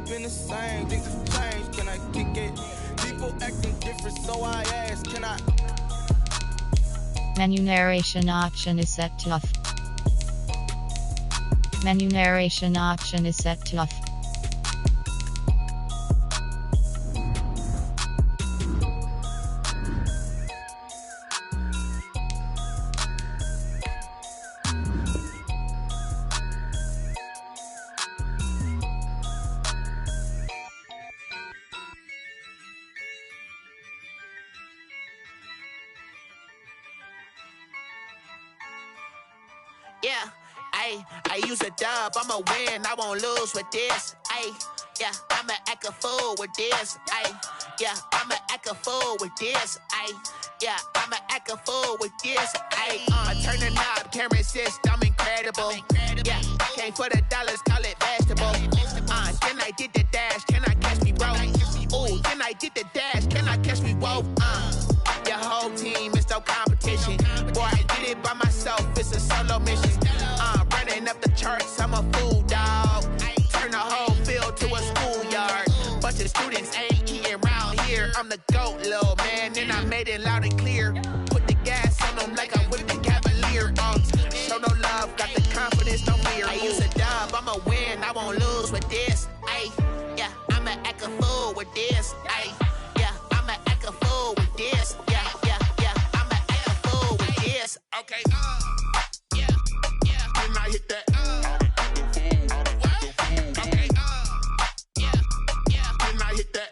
been the same, things have changed, can I kick it? People acting different, so I ask, can I? Menu narration option is set to off. Menu narration option is set to off. Yeah, I use a dub, I'ma win, I won't lose with this. Yeah, I'ma act a fool with this. Yeah, I'ma act a fool with this. Yeah, I'ma act a fool with this. I turn the knob, camera assist, I'm incredible. Yeah, came for the dollars, call it vegetable. Then I did the dash, can I catch me, bro? Ooh, then I did the dash, can I catch me, whoa? Your whole team is no competition. Boy, I did it by myself, it's a solo mission. Running up the charts, I'm a fool, dog. Turn the whole field to a schoolyard. Bunch of students ain't eating round here. I'm the GOAT, little man, and I made it loud and clear. Put the gas on them like I'm with the Cavalier. Show no love, got the confidence, no fear. I use a dub, I'ma win, I won't lose with this. Yeah, I'ma act a fool with this. Yeah, I'ma act a fool with this. Yeah, I'ma act a fool with this. Okay, yeah, when I hit that. Okay, yeah, when I hit that.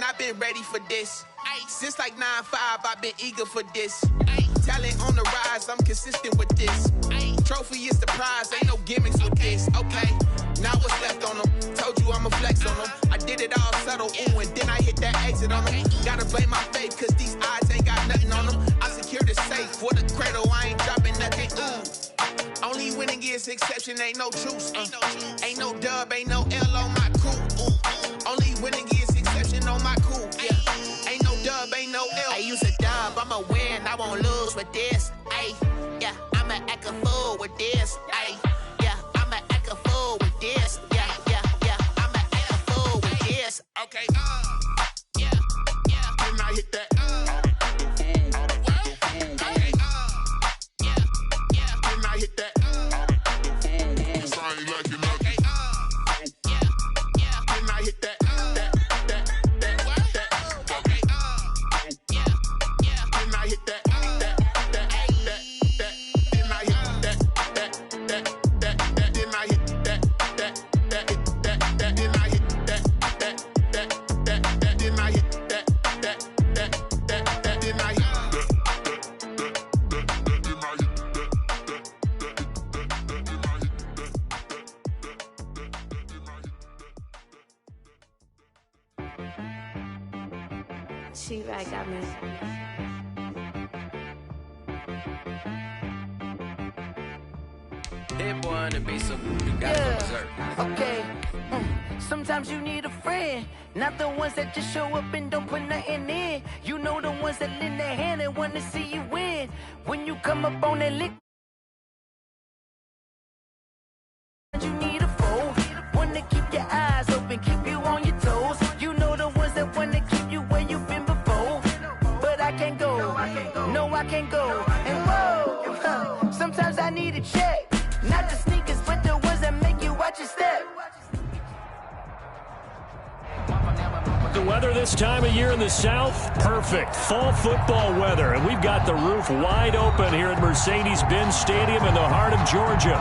I've been ready for this. Since like 9-5, I've been eager for this. Talent on the rise, I'm consistent with this. Trophy is the prize, ain't no gimmicks with this. Okay, now what's left on them? Told you I'ma flex on them. I did it all subtle, ooh, and then I hit that exit on them. Gotta blame my faith, cause these eyes ain't got nothing on them. I secure the safe for the cradle, I ain't dropping nothing, ooh. Only winning is exception, ain't no truce. Ain't no dub, ain't no L on my crew. Only winning is exception on my crew. Yeah, ain't no dub, ain't no L. I use a dub, I'ma win, I won't lose with this. Yeah, I'ma act a fool with this. Yeah, I'ma act a fool with this. Yeah, I'ma act a fool with this. Okay, yeah, when I hit that. Okay, yeah, when I hit that. She-Rag got me. Hit boy on the beat, so you got to berserk. Okay. Sometimes you need a friend, not the ones that just show up and don't put nothing in. You know the ones that lend their hand and want to see you win. When you come up on that lick, you need a foe. One to keep your eyes open, keep you on your toes. You know the ones that want to keep you where you've been before. But I can't go, no I can't go. And whoa, sometimes I need a check. Not the sneakers, but the ones that make you watch your step. The weather this time of year in the South, perfect. Fall football weather, and we've got the roof wide open here at Mercedes-Benz Stadium in the heart of Georgia.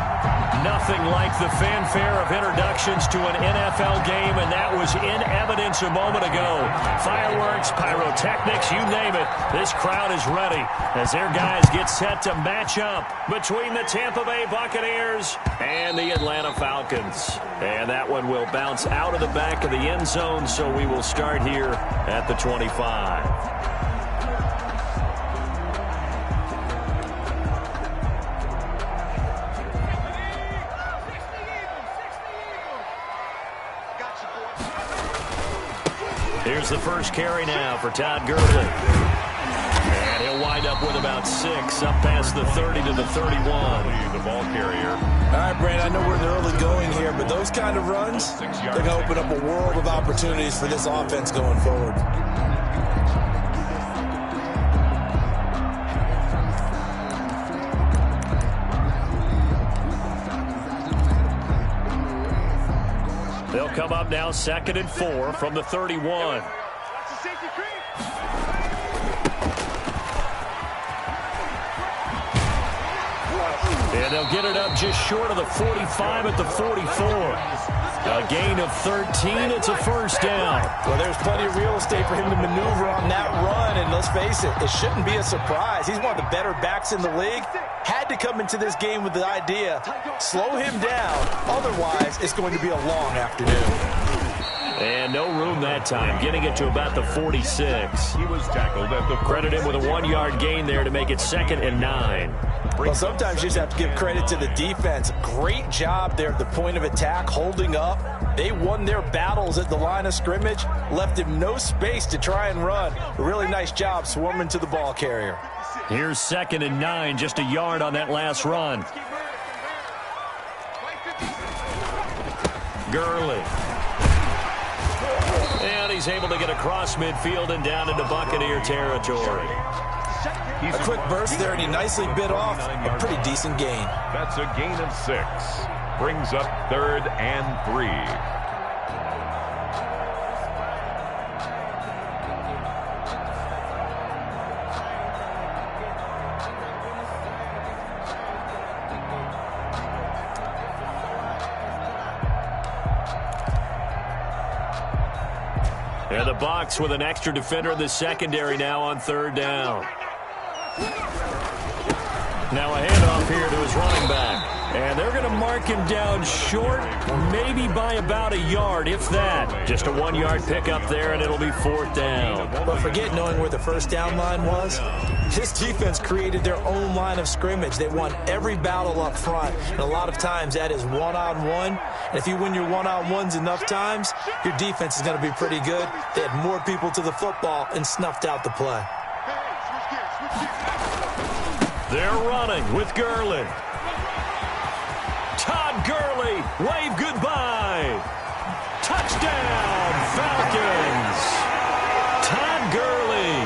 Nothing like the fanfare of introductions to an NFL game, and that was in evidence a moment ago. Fireworks, pyrotechnics, you name it. This crowd is ready as their guys get set to match up between the Tampa Bay Buccaneers and the Atlanta Falcons. And that one will bounce out of the back of the end zone, so we will start here at the 25. Here's the first carry now for Todd Gurley. And he'll wind up with about 6, up past the 30 to the 31. The ball carrier. All right, Brandon, I know we're in the early going here, but those kind of runs, they're going to open up a world of opportunities for this offense going forward. They'll come up now 2nd and 4 from the 31. And they'll get it up just short of the 45 at the 44. A gain of 13. It's a first down. Well, there's plenty of real estate for him to maneuver on that run. And let's face it, it shouldn't be a surprise. He's one of the better backs in the league. Had to come into this game with the idea, slow him down. Otherwise, it's going to be a long afternoon. And no room that time, getting it to about the 46. He was tackled at the Credit him with a 1-yard gain there to make it 2nd and 9. Well, sometimes you just have to give credit to the defense. Great job there at the point of attack, holding up. They won their battles at the line of scrimmage, left him no space to try and run. A really nice job swarming to the ball carrier. Here's 2nd and 9, just a yard on that last run. Gurley. And he's able to get across midfield and down into Buccaneer territory. A quick burst there, and he nicely bit off a pretty decent gain. That's a gain of 6. Brings up 3rd and 3. And the Bucs with an extra defender in the secondary now on 3rd down. Now a handoff here to his running back. And they're going to mark him down short, maybe by about a yard, if that. Just a 1-yard pickup there, and it'll be 4th down. But forget knowing where the first down line was. This defense created their own line of scrimmage. They won every battle up front, and a lot of times that is one-on-one. And if you win your one-on-ones enough times, your defense is going to be pretty good. They had more people to the football and snuffed out the play. They're running with Gurley. Todd Gurley, wave goodbye. Touchdown, Falcons. Todd Gurley,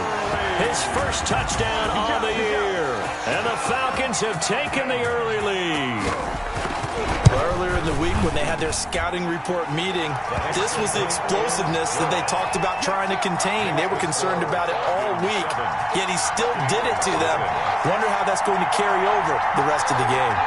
his first touchdown on the year. And the Falcons have taken the early lead. Earlier in the week when they had their scouting report meeting, this was the explosiveness that they talked about trying to contain. They were concerned about it all week, yet he still did it to them. Wonder how that's going to carry over the rest of the game.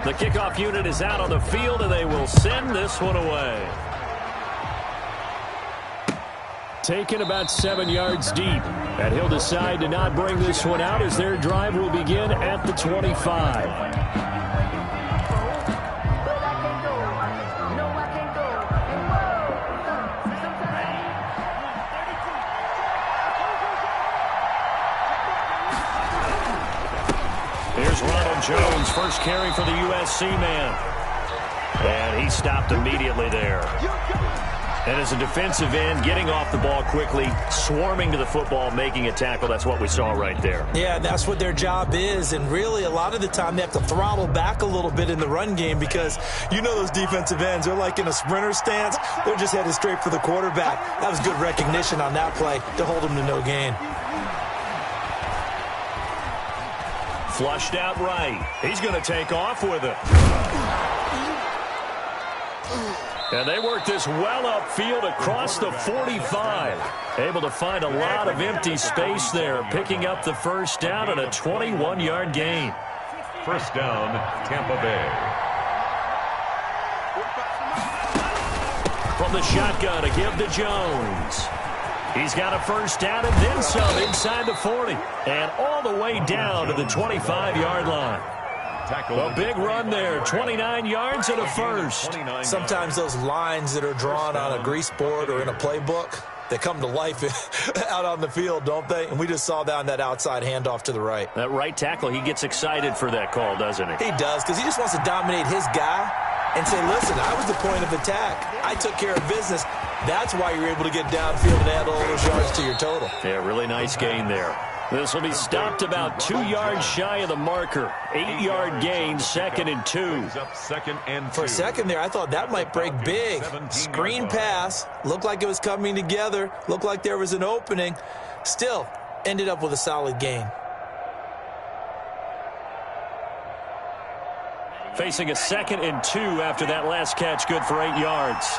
The kickoff unit is out on the field, and they will send this one away. Taken about 7 yards deep, and he'll decide to not bring this one out as their drive will begin at the 25. Here's Ronald Jones, first carry for the USC man. And he stopped immediately there. And as a defensive end, getting off the ball quickly, swarming to the football, making a tackle, that's what we saw right there. Yeah, that's what their job is. And really, a lot of the time, they have to throttle back a little bit in the run game because you know those defensive ends, they're like in a sprinter stance. They're just headed straight for the quarterback. That was good recognition on that play to hold him to no gain. Flushed out right. He's going to take off with it. And they work this well upfield across the 45. Able to find a lot of empty space there, picking up the first down and a 21-yard gain. First down, Tampa Bay. From the shotgun, a give to Jones. He's got a first down and then some inside the 40. And all the way down to the 25-yard line. A big run there, 29 yards and a first. Sometimes those lines that are drawn on a grease board or in a playbook, they come to life out on the field, don't they? And we just saw that on that outside handoff to the right. That right tackle, he gets excited for that call, doesn't he? He does, because he just wants to dominate his guy and say, listen, I was the point of attack. I took care of business. That's why you're able to get downfield and add all those yards to your total. Yeah, really nice gain there. This will be stopped about 2 yards shy of the marker. 8-yard gain, 2nd and 2. For a second there, I thought that might break big. Screen pass. Looked like it was coming together. Looked like there was an opening. Still, ended up with a solid gain. Facing a 2nd and 2 after that last catch, good for 8 yards.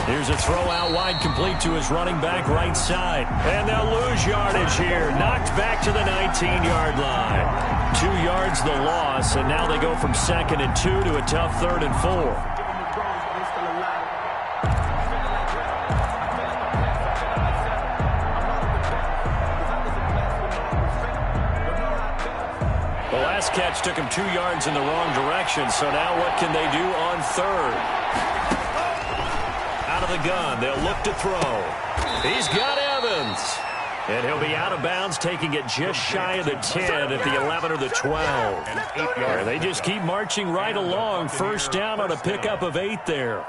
Here's a throw out wide, complete to his running back right side. And they'll lose yardage here. Knocked back to the 19-yard line. 2 yards the loss, and now they go from 2nd and 2 to a tough 3rd and 4. The last catch took him 2 yards in the wrong direction, so now what can they do on 3rd? Out of the gun, they'll look to throw. He's got Evans. And he'll be out of bounds, taking it just shy of the 10 at the 11 or the 12. And they just keep marching right along. First down on a pickup of 8 there.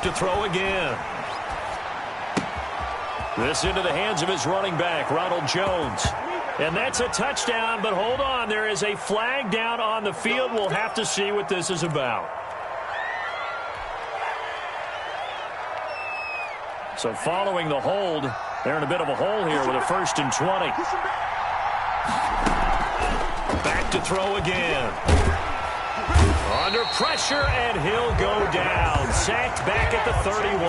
To throw again. This into the hands of his running back, Ronald Jones. And that's a touchdown, but hold on. There is a flag down on the field. We'll have to see what this is about. So following the hold, they're in a bit of a hole here with a 1st and 20. Back to throw again. Under pressure, and he'll go down. Sacked back at the 31.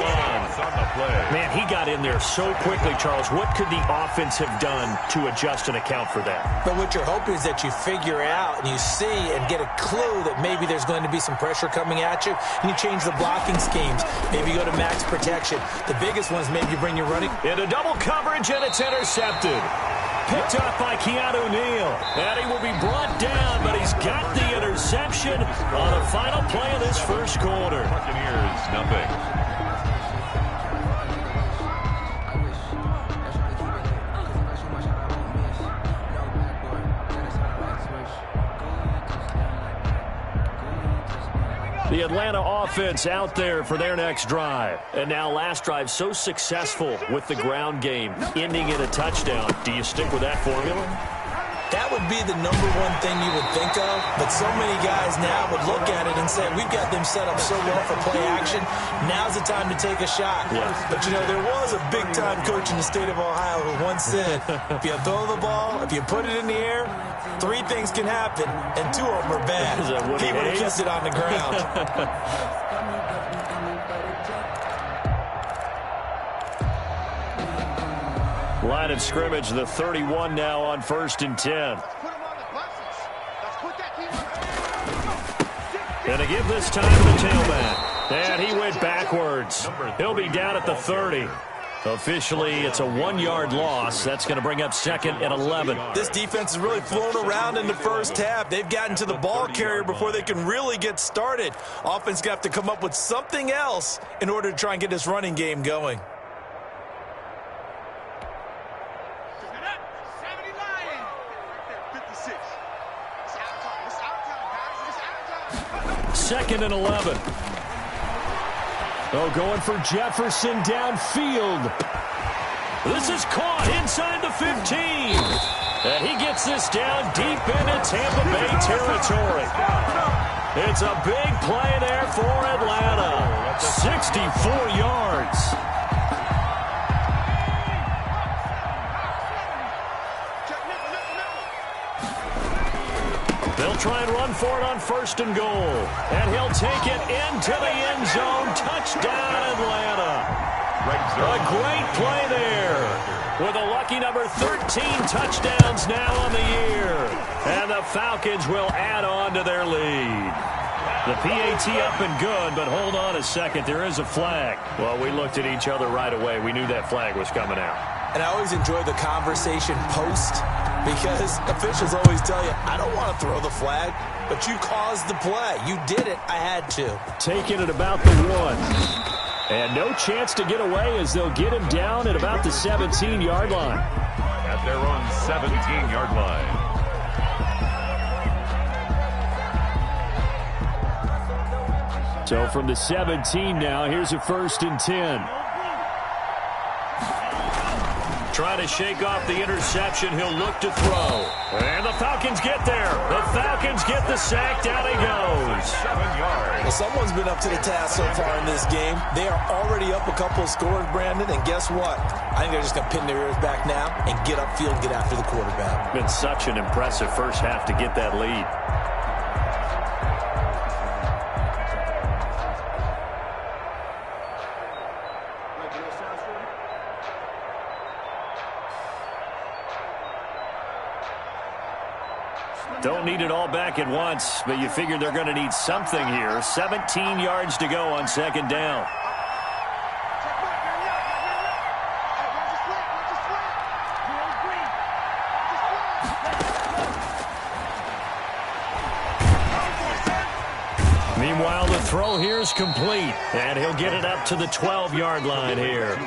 Man, he got in there so quickly, Charles. What could the offense have done to adjust and account for that? But what you're hoping is that you figure out and you see and get a clue that maybe there's going to be some pressure coming at you, and you change the blocking schemes. Maybe you go to max protection. The biggest ones, maybe you bring your running. Into double coverage, and it's intercepted. Picked up by Keanu Neal. And he will be brought down, but he's got the interception on the final play of this first quarter. Buccaneers, nothing. The Atlanta offense out there for their next drive. And now last drive so successful with the ground game, ending in a touchdown. Do you stick with that formula? That would be the number one thing you would think of, but so many guys now would look at it and say, we've got them set up so well for play action, now's the time to take a shot. Yeah. But, you know, there was a big-time coach in the state of Ohio who once said, if you throw the ball, if you put it in the air, 3 things can happen, and 2 of them are bad. He would have kept it on the ground. Line of scrimmage, the 31 now on 1st and 10. And to give this time to the tailback. And he went backwards. He'll be down at the 30. Officially, it's a 1-yard loss. That's going to bring up 2nd and 11. This defense has really flown around in the first half. They've gotten to the ball carrier before they can really get started. Offense got to come up with something else in order to try and get this running game going. Second and 11. Oh, going for Jefferson downfield. This is caught inside the 15. And he gets this down deep into Tampa Bay territory. It's a big play there for Atlanta. 64 yards. They'll try and run for it on 1st and goal. And he'll take it into the end zone. Touchdown, Atlanta. A great play there. With a lucky number 13 touchdowns now on the year. And the Falcons will add on to their lead. The PAT up and good, but hold on a second. There is a flag. Well, we looked at each other right away. We knew that flag was coming out. And I always enjoy the conversation post because officials always tell you, I don't want to throw the flag, but you caused the play. You did it. I had to. Taking it about the 1. And no chance to get away as they'll get him down at about the 17-yard line. At their own 17-yard line. So from the 17 now, here's a 1st and 10. Trying to shake off the interception. He'll look to throw. And the Falcons get there. The Falcons get the sack. Down he goes. 7 yards. Well, someone's been up to the task so far in this game. They are already up a couple of scores, Brandon, and guess what? I think they're just going to pin their ears back now and get upfield and get after the quarterback. Been such an impressive first half to get that lead. Don't need it all back at once, but you figure they're going to need something here. 17 yards to go on 2nd down. Meanwhile, the throw here is complete, and he'll get it up to the 12-yard line here.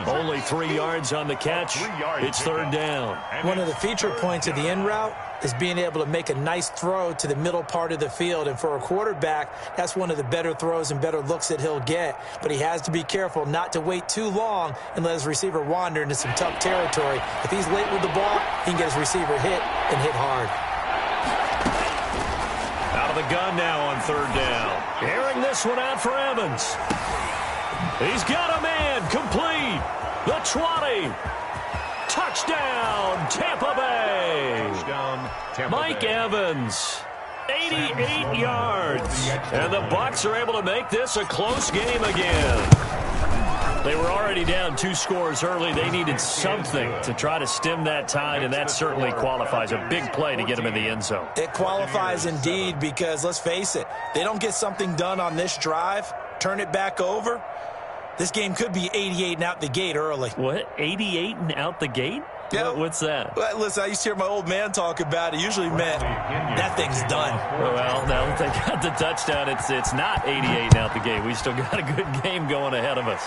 Only 3 yards on the catch. It's 3rd down. One of the feature points of the in route is being able to make a nice throw to the middle part of the field. And for a quarterback, that's one of the better throws and better looks that he'll get. But he has to be careful not to wait too long and let his receiver wander into some tough territory. If he's late with the ball, he can get his receiver hit and hit hard. Out of the gun now on 3rd down. Airing this one out for Evans. He's got a man complete. The 20. Touchdown, Tampa Bay. Touchdown, Tampa Mike Bay. Evans, 88 yards. And the Bucs are able to make this a close game again. They were already down 2 scores early. They needed something to try to stem that tide, and that certainly qualifies. A big play to get them in the end zone. It qualifies indeed because, let's face it, they don't get something done on this drive, turn it back over, this game could be 88 and out the gate early. What, 88 and out the gate? Yeah. What's that? Well, listen, I used to hear my old man talk about it. Usually meant that thing's done. Well, now that they got the touchdown, it's not 88 and out the gate. We still got a good game going ahead of us.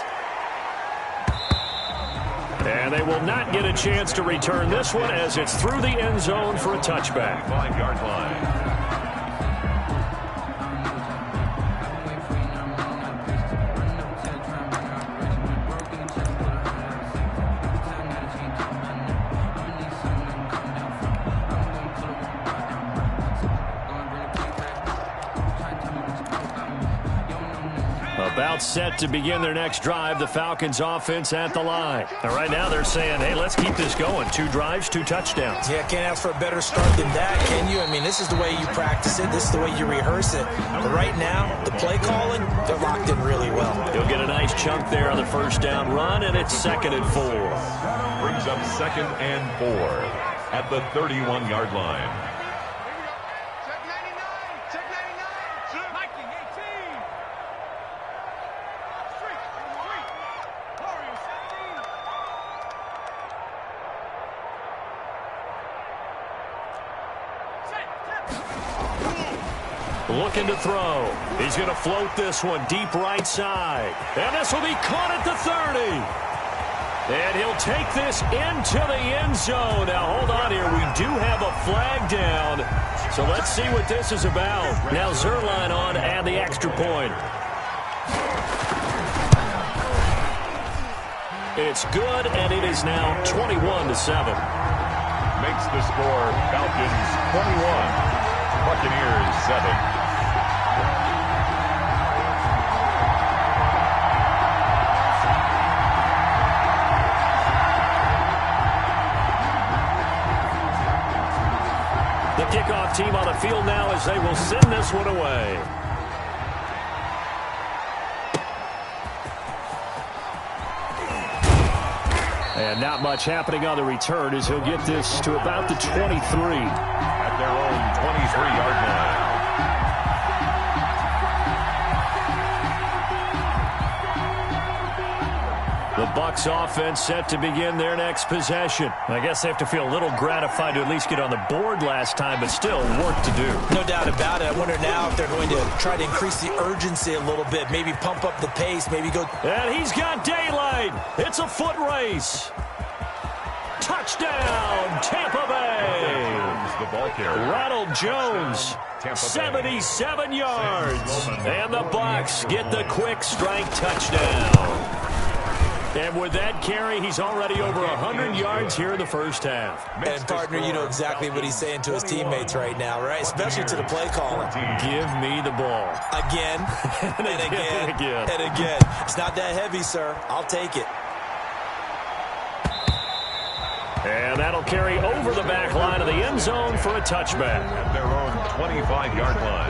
And they will not get a chance to return this one as it's through the end zone for a touchback. 5-yard line. About set to begin their next drive, the Falcons offense at the line. And right now they're saying, hey, let's keep this going. 2 drives, 2 touchdowns. Yeah, can't ask for a better start than that, can you? I mean, this is the way you practice it. This is the way you rehearse it. But right now, the play calling, they're locked in really well. He'll get a nice chunk there on the 1st down run, and it's 2nd and 4. Brings up 2nd and 4 at the 31-yard line. Looking to throw. He's going to float this one deep right side. And this will be caught at the 30. And he'll take this into the end zone. Now, hold on here. We do have a flag down. So let's see what this is about. Now, Zerline on to add the extra point. It's good, and it is now 21-7. Makes the score Falcons 21, Buccaneers 7. The kickoff team on the field now as they will send this one away. And not much happening on the return as he'll get this to about the 23. At their own 23-yard line. The Bucs offense set to begin their next possession. I guess they have to feel a little gratified to at least get on the board last time, but still work to do. No doubt about it. I wonder now if they're going to try to increase the urgency a little bit, maybe pump up the pace, maybe go. And he's got daylight. It's a foot race. Touchdown, Tampa Bay. The ball carrier. Ronald Jones, 77 yards. And the Bucs get the quick strike touchdown. And with that carry, he's already over 100 yards here in the first half. And, partner, you know exactly what he's saying to his teammates right now, right? Especially to the play caller. Give me the ball. Again, and again, and again. It's not that heavy, sir. I'll take it. And that'll carry over the back line of the end zone for a touchback. At their own 25-yard line.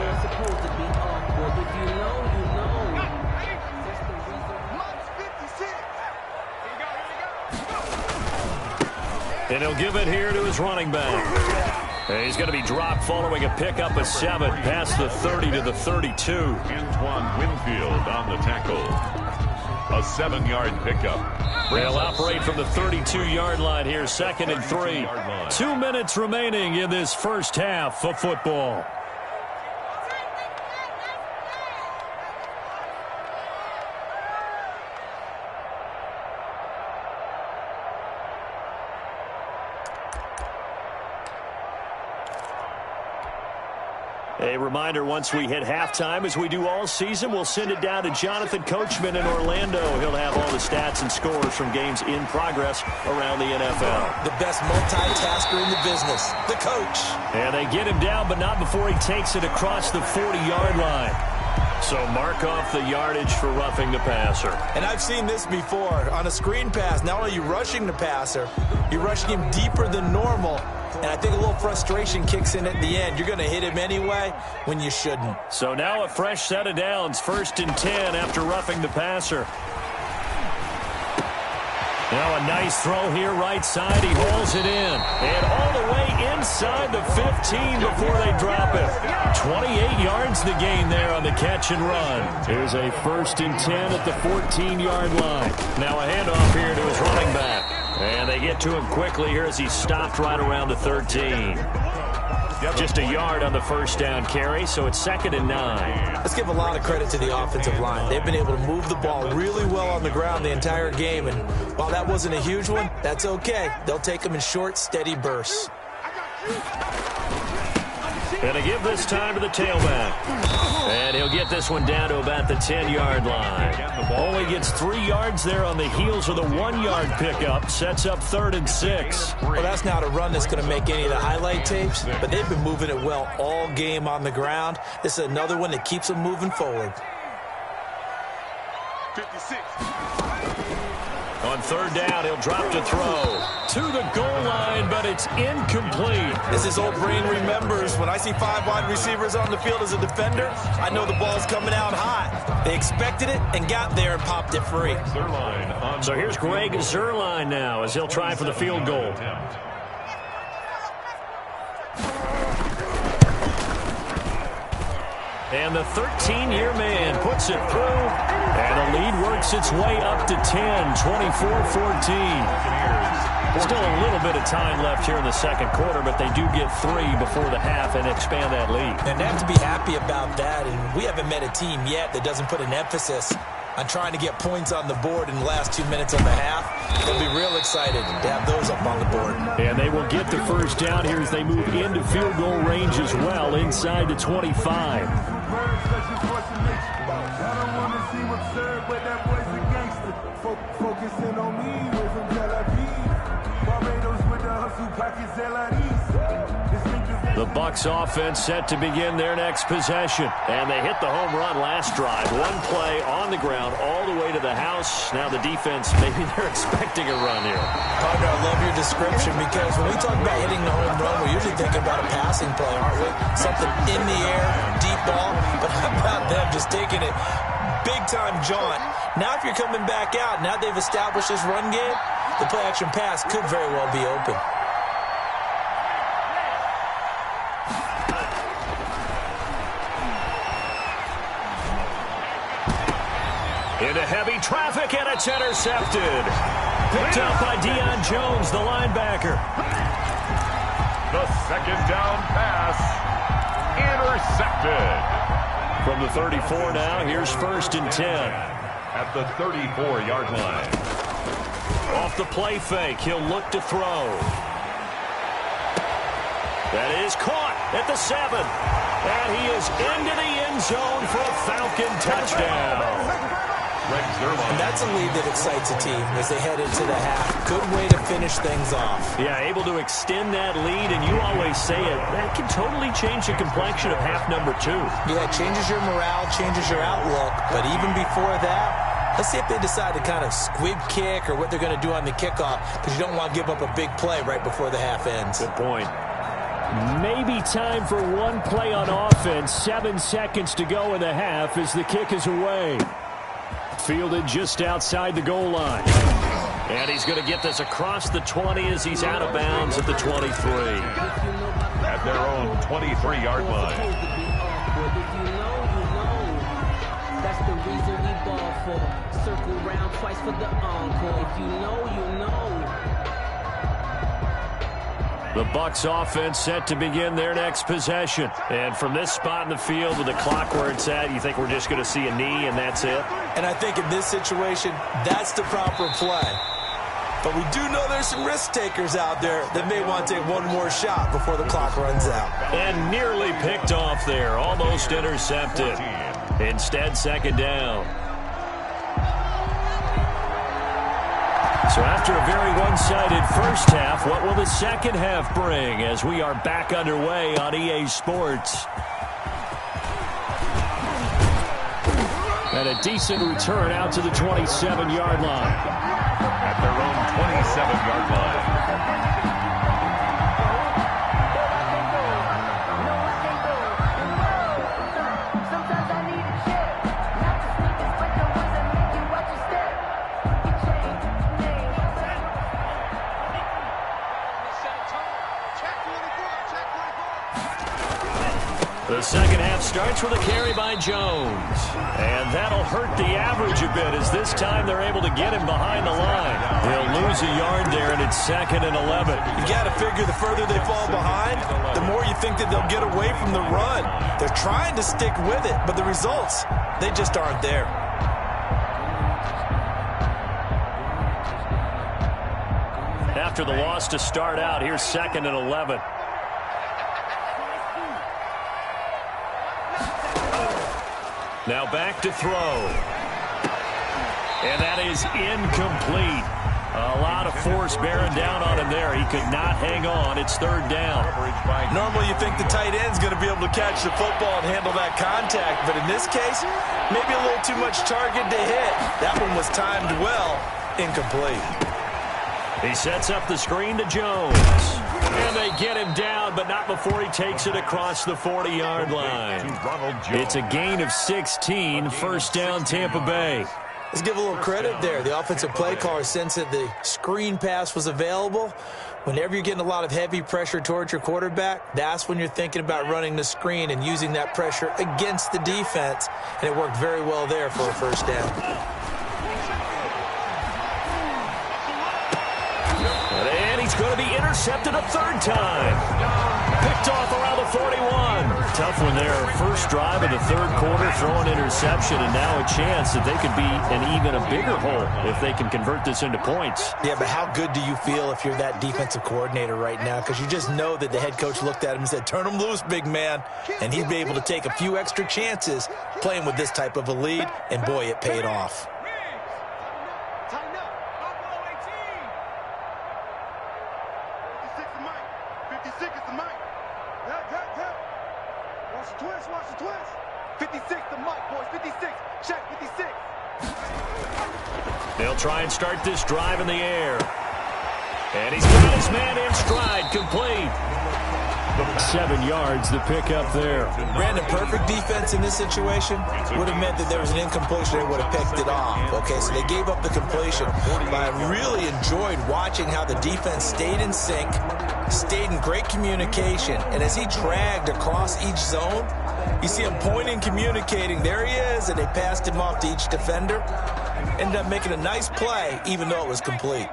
And he'll give it here to his running back. And he's going to be dropped following a pickup of 7 past the 30 to the 32. Antoine Winfield on the tackle. A 7-yard pickup. They'll operate from the 32-yard line here, 2nd and 3. 2 minutes remaining in this first half of football. A reminder, once we hit halftime, as we do all season, we'll send it down to Jonathan Coachman in Orlando. He'll have all the stats and scores from games in progress around the NFL. The best multitasker in the business, the coach. And they get him down, but not before he takes it across the 40-yard line. So mark off the yardage for roughing the passer. And I've seen this before. On a screen pass, not only are you rushing the passer, you're rushing him deeper than normal. And I think a little frustration kicks in at the end. You're going to hit him anyway when you shouldn't. So now a fresh set of downs, 1st and 10 after roughing the passer. Now a nice throw here right side. He hauls it in. And all the way inside the 15 before they drop it. 28 yards the gain there on the catch and run. Here's a 1st and 10 at the 14-yard line. Now a handoff here to his running back. And they get to him quickly here as he's stopped right around the 13. Just a yard on the first down carry, so it's 2nd and 9. Let's give a lot of credit to the offensive line. They've been able to move the ball really well on the ground the entire game, and while that wasn't a huge one, that's okay. They'll take them in short, steady bursts. And to give this time to the tailback. And he'll get this one down to about the 10-yard line. Only gets 3 yards there on the heels of the 1-yard pickup. Sets up 3rd and 6. Well, that's not a run that's going to make any of the highlight tapes, but they've been moving it well all game on the ground. This is another one that keeps them moving forward. 56. On 3rd down, he'll drop to throw. To the goal line, but it's incomplete. As his old brain remembers, when I see 5 wide receivers on the field as a defender, I know the ball's coming out high. They expected it and got there and popped it free. So here's Greg Zuerlein now as he'll try for the field goal. And the 13-year man puts it through. And the lead works its way up to 10, 24-14. Still a little bit of time left here in the second quarter, but they do get 3 before the half and expand that lead. And they have to be happy about that. And we haven't met a team yet that doesn't put an emphasis on trying to get points on the board in the last 2 minutes of the half. They'll be real excited to have those up on the board. And they will get the first down here as they move into field goal range as well, inside the 25. The Bucs offense set to begin their next possession. And they hit the home run last drive. One play on the ground all the way to the house. Now the defense, maybe they're expecting a run here. Partner, I love your description because when we talk about hitting the home run, we're usually thinking about a passing play, aren't we? Something in the air, deep ball. But how about them just taking it big-time jaunt? Now if you're coming back out, now they've established this run game, the play-action pass could very well be open. Into heavy traffic, and it's intercepted. Picked up by Deion Jones, the linebacker. The second down pass intercepted. From the 34 now, here's 1st and 10. At the 34-yard line. Off the play fake, he'll look to throw. That is caught at the 7. And he is into the end zone for a Falcon touchdown. And that's a lead that excites a team as they head into the half. Good way to finish things off. Yeah, able to extend that lead, and you always say it, that can totally change the complexion of half number 2. Yeah, it changes your morale, changes your outlook. But even before that, let's see if they decide to kind of squib kick or what they're going to do on the kickoff, because you don't want to give up a big play right before the half ends. Good point. Maybe time for one play on offense. 7 seconds to go in the half as the kick is away. Fielded just outside the goal line. And he's going to get this across the 20 as he's out of bounds at the 23. At their own 23-yard line. That's the reason we ball for. Circle round twice for the encore. If you know, you know. The Bucs offense set to begin their next possession. And from this spot in the field with the clock where it's at, you think we're just going to see a knee and that's it? And I think in this situation, that's the proper play. But we do know there's some risk takers out there that may want to take one more shot before the clock runs out. And nearly picked off there, almost intercepted. Instead, 2nd down. So after a very one-sided first half, what will the second half bring as we are back underway on EA Sports? And a decent return out to the 27-yard line. At their own 27-yard line. The second half starts with a carry by Jones. And that'll hurt the average a bit as this time they're able to get him behind the line. He'll lose a yard there, and it's 2nd and 11. You got to figure the further they fall behind, the more you think that they'll get away from the run. They're trying to stick with it, but the results, they just aren't there. After the loss to start out, here's 2nd and 11. Now back to throw. And that is incomplete. A lot of force bearing down on him there. He could not hang on. It's 3rd down. Normally you think the tight end's going to be able to catch the football and handle that contact. But in this case, maybe a little too much target to hit. That one was timed well. Incomplete. He sets up the screen to Jones. And they get him down, but not before he takes it across the 40-yard line. It's a gain of 16, 1st down Tampa Bay. Let's give a little credit there. The offensive play caller sensed that the screen pass was available. Whenever you're getting a lot of heavy pressure towards your quarterback, that's when you're thinking about running the screen and using that pressure against the defense. And it worked very well there for a 1st down. And he's going to be intercepted a 3rd time. Picked off around the 41. Tough one there. First drive of the 3rd quarter, throwing interception, and now a chance that they could be in even a bigger hole if they can convert this into points. Yeah, but how good do you feel if you're that defensive coordinator right now? Because you just know that the head coach looked at him and said, turn him loose, big man. And he'd be able to take a few extra chances playing with this type of a lead, and boy, it paid off. Watch the twist, watch the twist. 56, the mic, boys, 56. Check, 56. They'll try and start this drive in the air. And he's got his man in stride, complete. 7 yards, the pickup there. Brandon, perfect defense in this situation would have meant that there was an incompletion. They would have picked it off. Okay, so they gave up the completion. But I really enjoyed watching how the defense stayed in sync, stayed in great communication, and as he dragged across each zone, you see him pointing, communicating. There he is, and they passed him off to each defender. Ended up making a nice play, even though it was complete.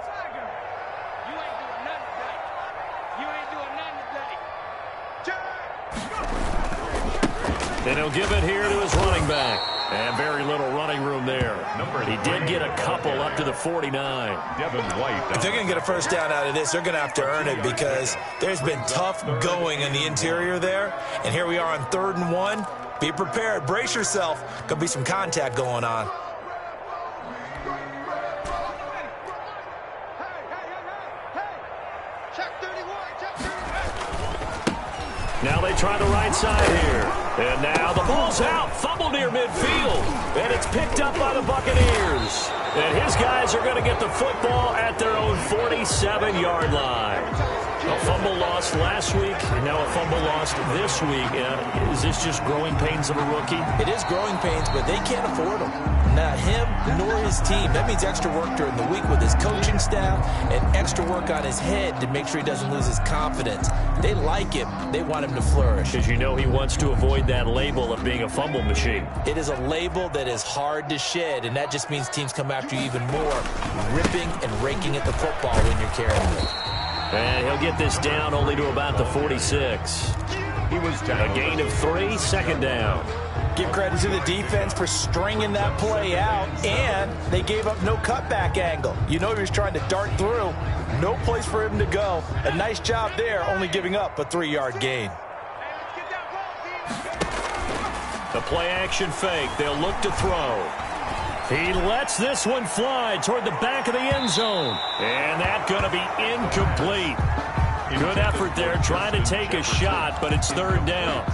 And he'll give it here to his running back. And very little running room there. He did get a couple up to the 49. If they're going to get a first down out of this, they're going to have to earn it because there's been tough going in the interior there. And here we are on 3rd and 1. Be prepared. Brace yourself. Could be some contact going on. Now they try the right side here. And now the ball's out. Fumble near midfield. And it's picked up by the Buccaneers. And his guys are going to get the football at their own 47-yard line. A fumble lost last week, and now a fumble lost this week. Is this just growing pains of a rookie? It is growing pains, but they can't afford them. Not him nor his team. That means extra work during the week with his coaching staff and extra work on his head to make sure he doesn't lose his confidence. They like him. They want him to flourish. Because you know he wants to avoid that label of being a fumble machine. It is a label that is hard to shed, and that just means teams come after you even more, ripping and raking at the football when you're carrying it. And he'll get this down only to about the 46. He was down. A gain of 3, second down. Give credit to the defense for stringing that play out, and they gave up no cutback angle. You know he was trying to dart through. No place for him to go. A nice job there, only giving up a 3-yard gain. The play-action fake. They'll look to throw. He lets this one fly toward the back of the end zone. And that's going to be incomplete. Good effort there trying to take a shot, but it's 3rd down.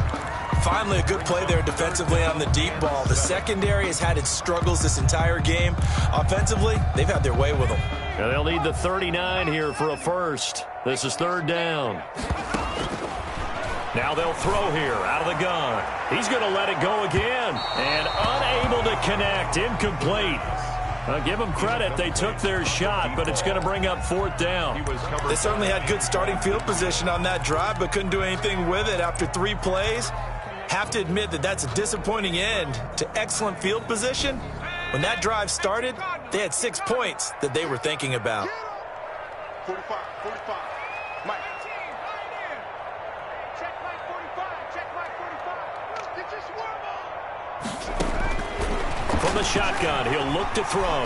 Finally, a good play there defensively on the deep ball. The secondary has had its struggles this entire game. Offensively, they've had their way with them. Now they'll need the 39 here for a first. This is 3rd down. Now they'll throw here out of the gun. He's going to let it go again. And unable to connect. Incomplete. I'll give them credit. They took their shot, but it's going to bring up 4th down. They certainly had good starting field position on that drive, but couldn't do anything with it after 3 plays. Have to admit that that's a disappointing end to excellent field position. When that drive started, they had 6 points that they were thinking about. 45, 45. Mike. Check Mike 45. Check Mike 45. Get your swarm on. From the shotgun, he'll look to throw.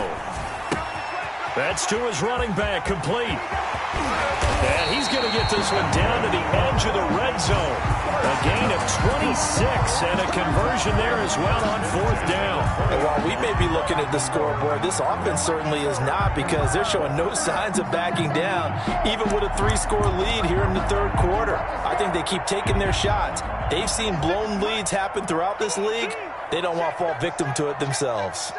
That's to his running back, complete. And he's going to get this one down to the edge of the red zone. A gain of 26 and a conversion there as well on 4th down. And while we may be looking at the scoreboard, this offense certainly is not, because they're showing no signs of backing down, even with a 3-score lead here in the 3rd quarter. I think they keep taking their shots. They've seen blown leads happen throughout this league. They don't want to fall victim to it themselves.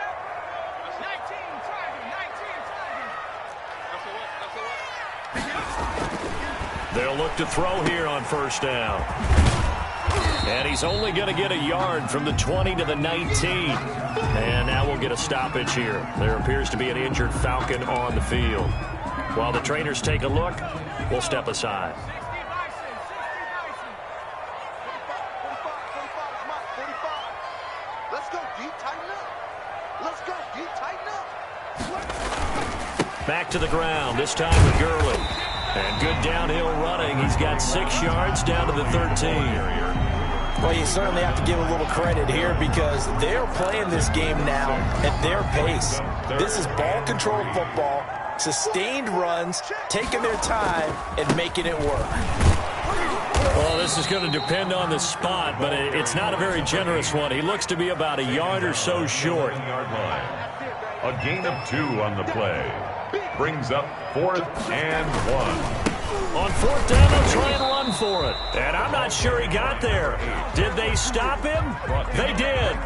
They'll look to throw here on 1st down. And he's only going to get a yard from the 20 to the 19. And now we'll get a stoppage here. There appears to be an injured Falcon on the field. While the trainers take a look, we'll step aside. Let's go, deep, tighten up. Let's go, deep, tighten up. Back to the ground, this time with Gurley. And good downhill running. He's got 6 yards down to the 13. Well, you certainly have to give a little credit here because they're playing this game now at their pace. This is ball control football, sustained runs, taking their time, and making it work. Well, this is going to depend on the spot, but it's not a very generous one. He looks to be about a yard or so short. A gain of 2 on the play. Brings up 4th and 1. On fourth down, they'll try and run for it. And I'm not sure he got there. Did they stop him? They did.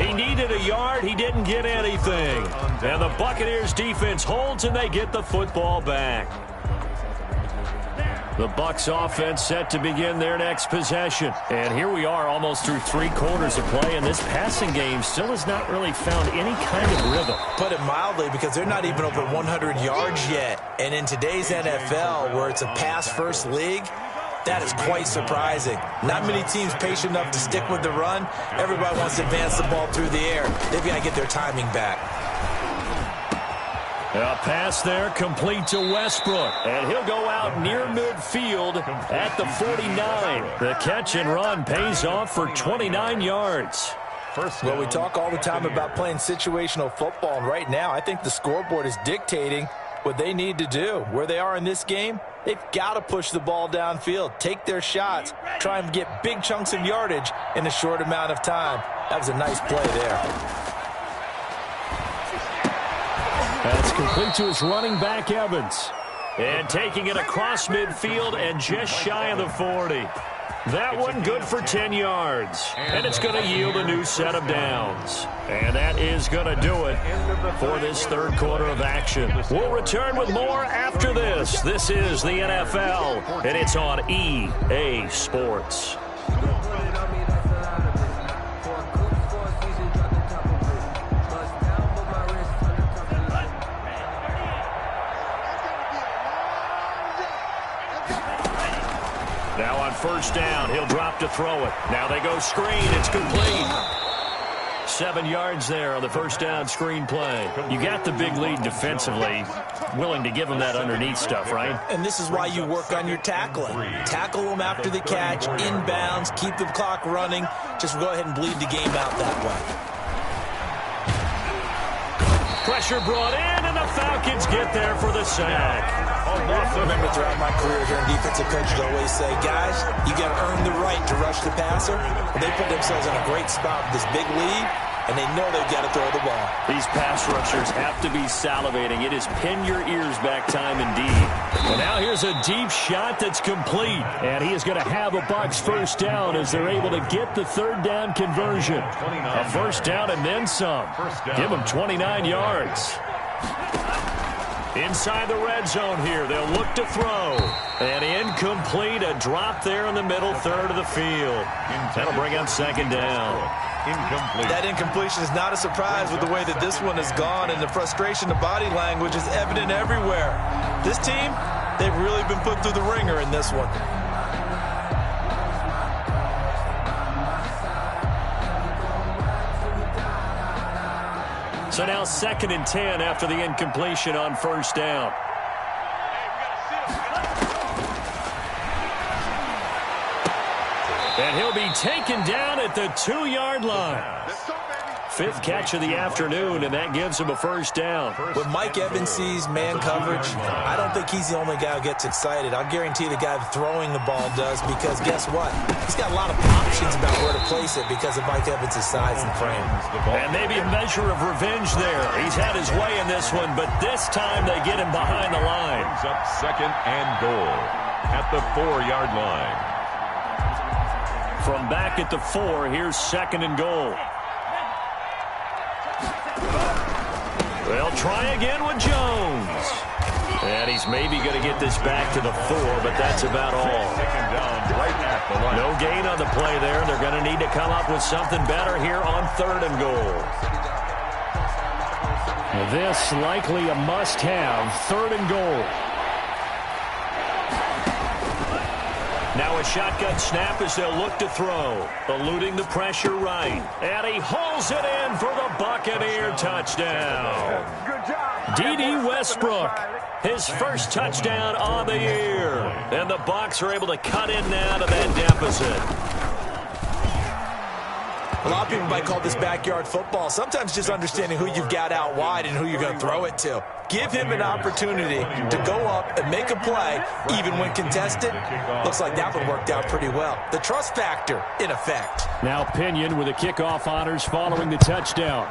He needed a yard. He didn't get anything. And the Buccaneers defense holds, and they get the football back. The Bucs offense set to begin their next possession. And here we are almost through 3 quarters of play, and this passing game still has not really found any kind of rhythm. Put it mildly, because they're not even over 100 yards yet. And in today's NFL, where it's a pass-first league, that is quite surprising. Not many teams patient enough to stick with the run. Everybody wants to advance the ball through the air. They've got to get their timing back. A pass there complete to Westbrook, and he'll go out near midfield at the 49. The catch and run pays off for 29 yards. Well, we talk all the time about playing situational football, and right now I think the scoreboard is dictating what they need to do. Where they are in this game, they've got to push the ball downfield, take their shots, try and get big chunks of yardage in a short amount of time. That was a nice play there. That's complete to his running back, Evans. And taking it across midfield and just shy of the 40. That one good for 10 yards. And it's going to yield a new set of downs. And that is going to do it for this third quarter of action. We'll return with more after this. This is the NFL, and it's on EA Sports. Now on first down, he'll drop to throw it. Now they go screen. It's complete. 7 yards there on the first down screen play. You got the big lead defensively. Willing to give them that underneath stuff, right? And this is why you work on your tackling. Tackle them after the catch, inbounds, keep the clock running. Just go ahead and bleed the game out that way. Pressure brought in, and the Falcons get there for the sack. I remember throughout my career here in defensive coaches always say, guys, you got to earn the right to rush the passer. Well, they put themselves in a great spot with this big lead, and they know they've got to throw the ball. These pass rushers have to be salivating. It is pin your ears back time indeed. And now here's a deep shot that's complete. And he is going to have a Bucs first down as they're able to get the third down conversion. A first down and then some. Give them 29 yards. Inside the red zone here, they'll look to throw. And incomplete, a drop there in the middle third of the field. That'll bring up second down. Incomplete. That incompletion is not a surprise with the way that this one has gone, and the frustration, the body language is evident everywhere. This team, they've really been put through the ringer in this one. So now 2nd and 10 after the incompletion on first down. And he'll be taken down at the 2-yard line. 5th catch of the afternoon, and that gives him a first down. When Mike Evans sees man coverage, I don't think he's the only guy who gets excited. I'll guarantee the guy throwing the ball does, because guess what? He's got a lot of options about where to place it because of Mike Evans' size and frame. And maybe a measure of revenge there. He's had his way in this one, but this time they get him behind the line. Brings up 2nd and goal at the 4-yard line. From back at the 4, here's 2nd and goal. They'll try again with Jones. And he's maybe going to get this back to the 4, but that's about all. No gain on the play there. They're going to need to come up with something better here on 3rd and goal. This likely a must-have, 3rd and goal. Now a shotgun snap as they'll look to throw. Eluding the pressure right. And he hauls it in for the Buccaneer touchdown. D.D. Westbrook, his first touchdown on the year. And the Bucs are able to cut in now to that deficit. A lot of people might call this backyard football. Sometimes just understanding who you've got out wide and who you're going to throw it to. Give him an opportunity to go up and make a play, even when contested. Looks like that one worked out pretty well. The trust factor, in effect. Now Pinion with the kickoff honors following the touchdown.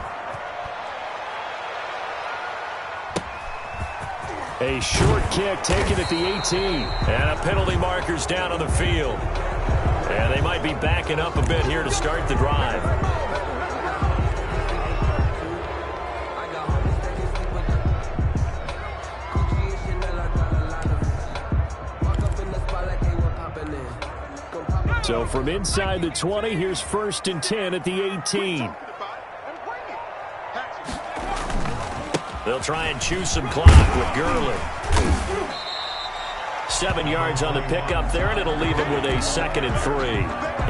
A short kick taken at the 18. And a penalty marker's down on the field. And they might be backing up a bit here to start the drive. So from inside the 20, here's 1st and 10 at the 18. They'll try and chew some clock with Gurley. 7 yards on the pickup there, and it'll leave them with a 2nd and 3.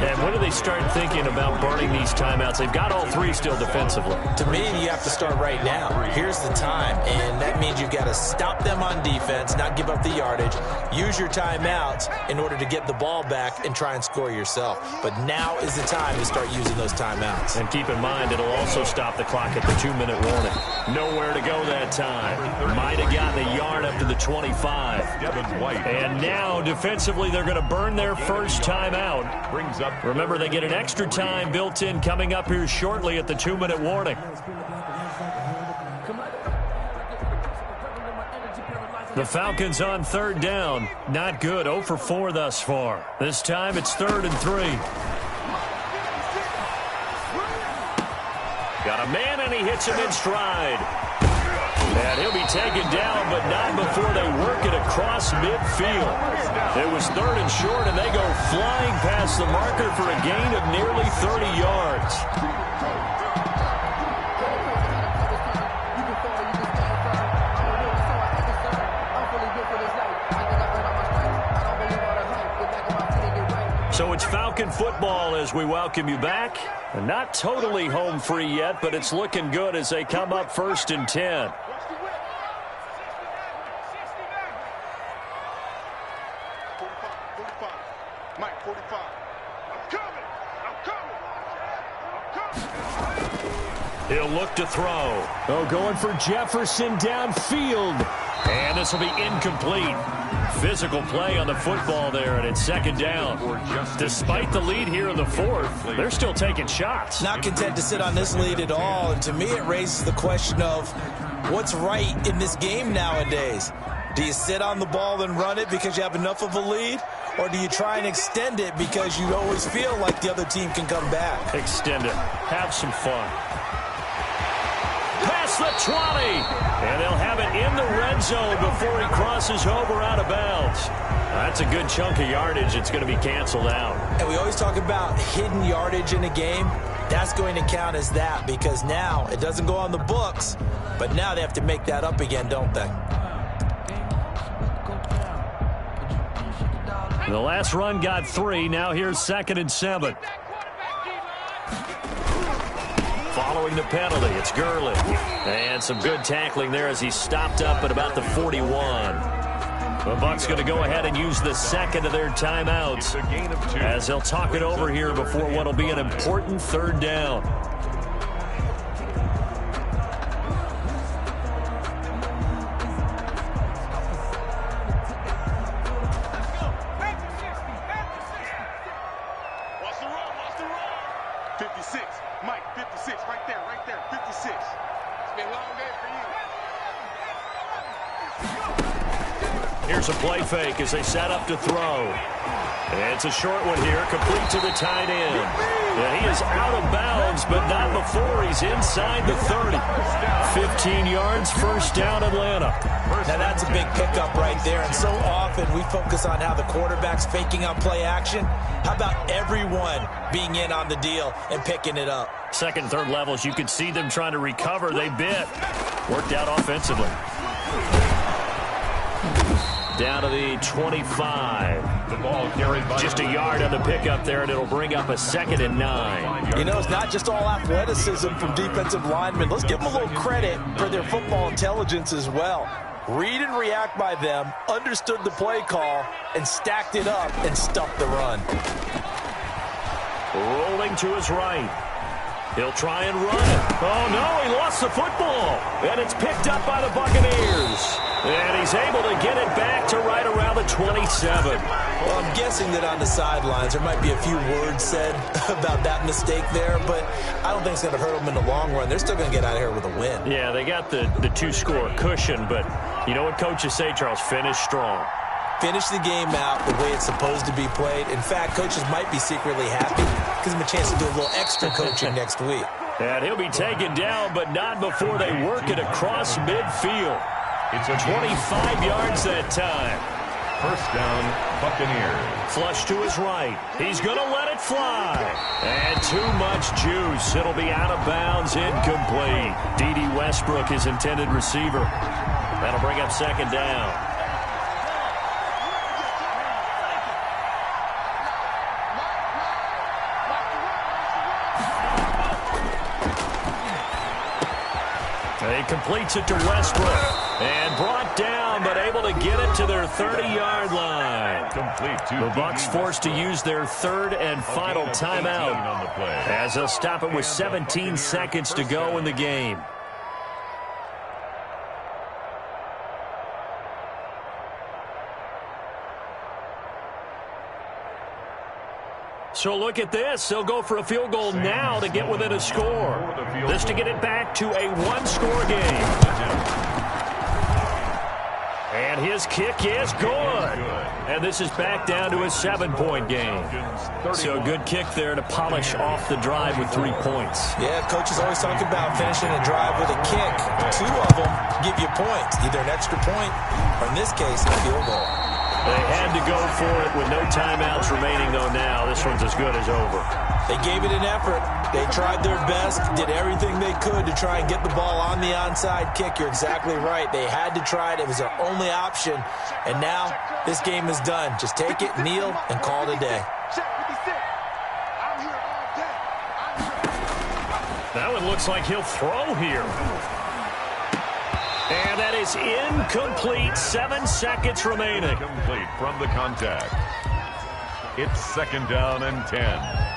And when do they start thinking about burning these timeouts? They've got all 3 still defensively. To me, you have to start right now. Here's the time, and that means you've got to stop them on defense, not give up the yardage, use your timeouts in order to get the ball back and try and score yourself. But now is the time to start using those timeouts. And keep in mind, it'll also stop the clock at the 2-minute warning. Nowhere to go that time. Might have gotten a yard up to the 25. And now, defensively, they're going to burn their first timeout. Remember, they get an extra time built in coming up here shortly at the 2-minute warning. The Falcons on 3rd down. Not good. 0 for 4 thus far. This time it's 3rd and 3. Got a man, and he hits him in stride. And he'll be taken down, but not before they work it across midfield. It was 3rd and short, and they go flying past the marker for a gain of nearly 30 yards. So it's Falcon football as we welcome you back. And not totally home free yet, but it's looking good as they come up 1st and 10. He'll look to throw. Oh, going for Jefferson downfield. And this will be incomplete. Physical play on the football there, and it's 2nd down. Despite the lead here in the 4th, they're still taking shots. Not content to sit on this lead at all, and to me it raises the question of what's right in this game nowadays. Do you sit on the ball and run it because you have enough of a lead? Or do you try and extend it because you always feel like the other team can come back? Extend it. Have some fun. Past the 20. And they'll have it in the red zone before he crosses over out of bounds. That's a good chunk of yardage. It's going to be canceled out. And we always talk about hidden yardage in a game. That's going to count as that because now it doesn't go on the books, but now they have to make that up again, don't they? The last run got 3. Now here's 2nd and 7. Following the penalty, it's Gurley. And some good tackling there as he stopped up at about the 41. The Bucs going to go ahead and use the 2nd of their timeouts as they'll talk it over here before what will be an important 3rd down. Here's a play fake as they set up to throw. And it's a short one here, complete to the tight end. And he is out of bounds, but not before he's inside the 30. 15 yards, 1st down, Atlanta. Now that's a big pickup right there, and so often we focus on how the quarterback's faking on play action. How about everyone being in on the deal and picking it up? 2nd, 3rd levels, you could see them trying to recover. They bit. Worked out offensively. Down to the 25. The ball carried by just a yard on the pickup there, and it'll bring up a 2nd and 9. You know, it's not just all athleticism from defensive linemen. Let's give them a little credit for their football intelligence as well. Read and react by them, understood the play call, and stacked it up and stuffed the run. Rolling to his right. He'll try and run it. Oh, no, he lost the football. And it's picked up by the Buccaneers. And he's able to get it back to right around the 27. Well, I'm guessing that on the sidelines there might be a few words said about that mistake there, but I don't think it's going to hurt them in the long run. They're still going to get out of here with a win. Yeah, they got the 2-score cushion, but You know what coaches say, Charles? Finish strong. Finish the game out the way it's supposed to be played. In fact, coaches might be secretly happy. Gives them a chance to do a little extra coaching next week. And he'll be taken down, but not before they work it across midfield. It's a 25 yards that time. First down, Buccaneers. Flush to his right. He's going to let it fly. And too much juice. It'll be out of bounds, incomplete. D.D. Westbrook, his intended receiver. That'll bring up second down. He completes it to Westbrook. And brought down, but able to get it to their 30-yard line. The Bucs forced to use their third and final timeout as they'll stop it with 17 seconds to go in the game. So look at this. They'll go for a field goal now to get within a score. This to get it back to a one-score game. And his kick is good. And this is back down to a 7-point game. So a good kick there to polish off the drive with 3 points. Yeah, coaches always talk about finishing a drive with a kick. 2 of them give you points, either an extra point or, in this case, a field goal. They had to go for it with no timeouts remaining, though, now. This one's as good as over. They gave it an effort. They tried their best, did everything they could to try and get the ball on the onside kick. You're exactly right. They had to try it. It was their only option. And now this game is done. Just take it, kneel, and call it a day. That one looks like he'll throw here. And that is incomplete. 7 seconds remaining. Incomplete from the contact. It's second down and 10.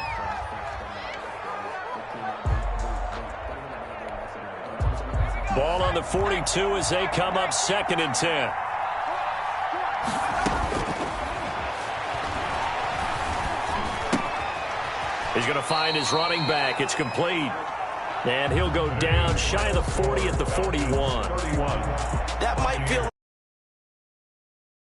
Ball on the 42 as they come up second and 10. He's going to find his running back. It's complete. And he'll go down shy of the 40 at the 41. That might feel